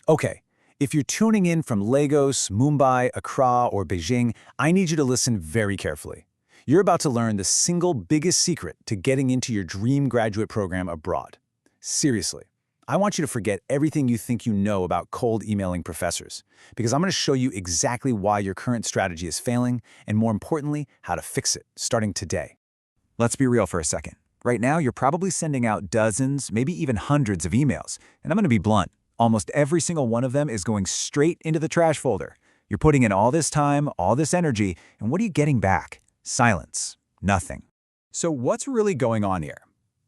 Okay, if you're tuning in from Lagos, Mumbai, Accra, or Beijing, I need you to listen very carefully. You're about to learn the single biggest secret to getting into your dream graduate program abroad. Seriously, I want you to forget everything you think you know about cold emailing professors, because I'm going to show you exactly why your current strategy is failing, and more importantly, how to fix it, starting today. Let's be real for a second. Right now, you're probably sending out dozens, maybe even hundreds of emails, and I'm going to be blunt. Almost every single one of them is going straight into the trash folder. You're putting in all this time, all this energy, and what are you getting back? Silence. Nothing. So what's really going on here?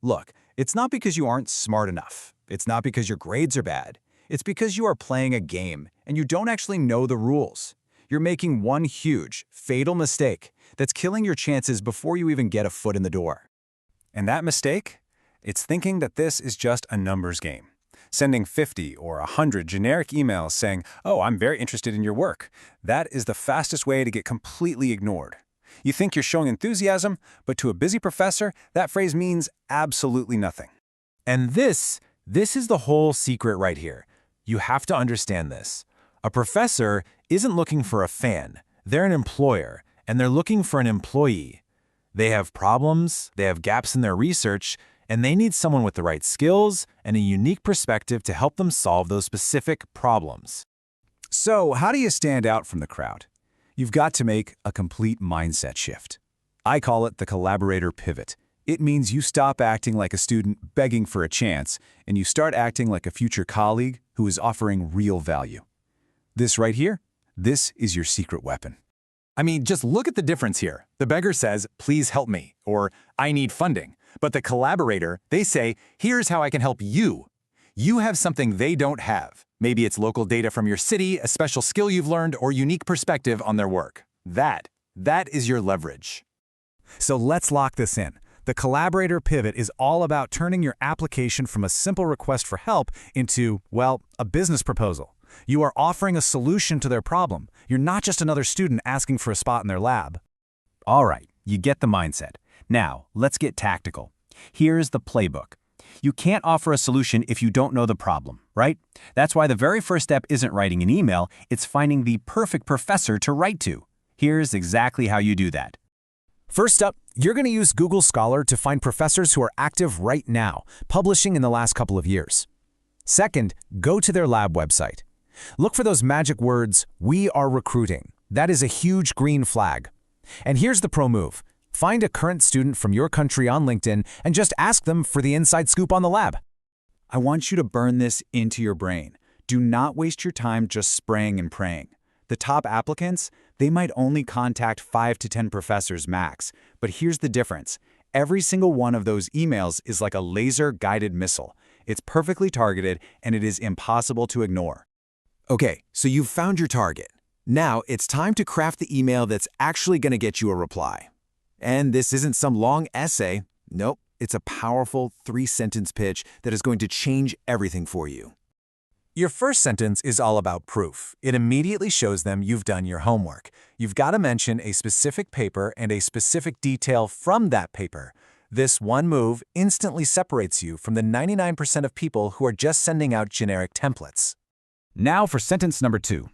Look, it's not because you aren't smart enough. It's not because your grades are bad. It's because you are playing a game, and you don't actually know the rules. You're making one huge, fatal mistake that's killing your chances before you even get a foot in the door. And that mistake? It's thinking that this is just a numbers game. Sending 50 or 100 generic emails saying, "Oh, I'm very interested in your work." That is the fastest way to get completely ignored. You think you're showing enthusiasm, but to a busy professor, that phrase means absolutely nothing. And this is the whole secret right here. You have to understand this. A professor isn't looking for a fan. They're an employer, and they're looking for an employee. They have problems, they have gaps in their research, and they need someone with the right skills and a unique perspective to help them solve those specific problems. So, how do you stand out from the crowd? You've got to make a complete mindset shift. I call it the collaborator pivot. It means you stop acting like a student begging for a chance, and you start acting like a future colleague who is offering real value. This right here, this is your secret weapon. I mean, just look at the difference here. The beggar says, "Please help me," or "I need funding." But the collaborator, they say, "Here's how I can help you." You have something they don't have. Maybe it's local data from your city, a special skill you've learned, or unique perspective on their work. That is your leverage. So let's lock this in. The collaborator pivot is all about turning your application from a simple request for help into, well, a business proposal. You are offering a solution to their problem. You're not just another student asking for a spot in their lab. All right, you get the mindset. Now, let's get tactical. Here's the playbook. You can't offer a solution if you don't know the problem, right? That's why the very first step isn't writing an email, it's finding the perfect professor to write to. Here's exactly how you do that. First up, you're going to use Google Scholar to find professors who are active right now, publishing in the last couple of years. Second, go to their lab website. Look for those magic words, "We are recruiting." That is a huge green flag. And here's the pro move. Find a current student from your country on LinkedIn and just ask them for the inside scoop on the lab. I want you to burn this into your brain. Do not waste your time just spraying and praying. The top applicants, they might only contact 5 to 10 professors max. But here's the difference. Every single one of those emails is like a laser-guided missile. It's perfectly targeted, and it is impossible to ignore. Okay, so you've found your target. Now it's time to craft the email that's actually going to get you a reply. And this isn't some long essay. Nope, it's a powerful 3-sentence pitch that is going to change everything for you. Your first sentence is all about proof. It immediately shows them you've done your homework. You've got to mention a specific paper and a specific detail from that paper. This one move instantly separates you from the 99% of people who are just sending out generic templates. Now for sentence number 2.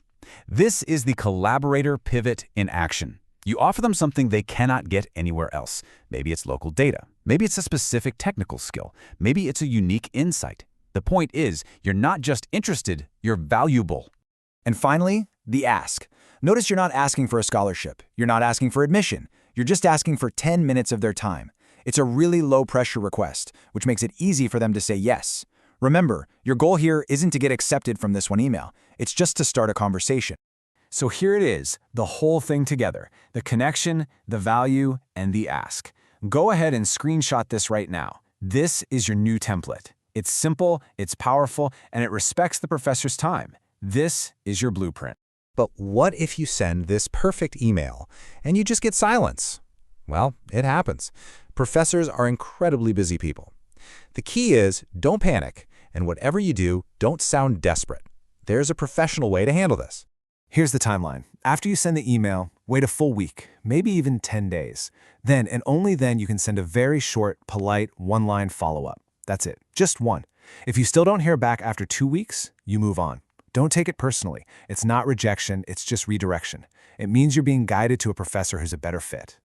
This is the collaborator pivot in action. You offer them something they cannot get anywhere else. Maybe it's local data. Maybe it's a specific technical skill. Maybe it's a unique insight. The point is, you're not just interested, you're valuable. And finally, the ask. Notice you're not asking for a scholarship. You're not asking for admission. You're just asking for 10 minutes of their time. It's a really low-pressure request, which makes it easy for them to say yes. Remember, your goal here isn't to get accepted from this one email. It's just to start a conversation. So here it is, the whole thing together, the connection, the value, and the ask. Go ahead and screenshot this right now. This is your new template. It's simple, it's powerful, and it respects the professor's time. This is your blueprint. But what if you send this perfect email and you just get silence? Well, it happens. Professors are incredibly busy people. The key is, don't panic, and whatever you do, don't sound desperate. There's a professional way to handle this. Here's the timeline. After you send the email, wait a full week, maybe even 10 days. Then and only then you can send a very short, polite, one-line follow-up. That's it, just one. If you still don't hear back after 2 weeks, you move on. Don't take it personally. It's not rejection, it's just redirection. It means you're being guided to a professor who's a better fit.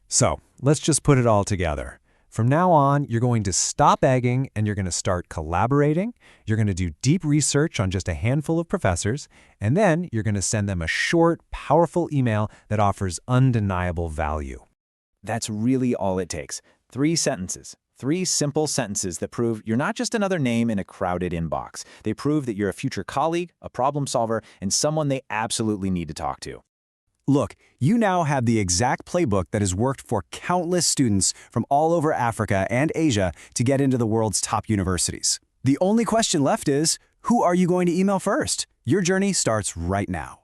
So, let's just put it all together. From now on, you're going to stop begging and you're going to start collaborating. You're going to do deep research on just a handful of professors, and then you're going to send them a short, powerful email that offers undeniable value. That's really all it takes. 3 sentences. 3 simple sentences that prove you're not just another name in a crowded inbox. They prove that you're a future colleague, a problem solver, and someone they absolutely need to talk to. Look, you now have the exact playbook that has worked for countless students from all over Africa and Asia to get into the world's top universities. The only question left is, who are you going to email first? Your journey starts right now.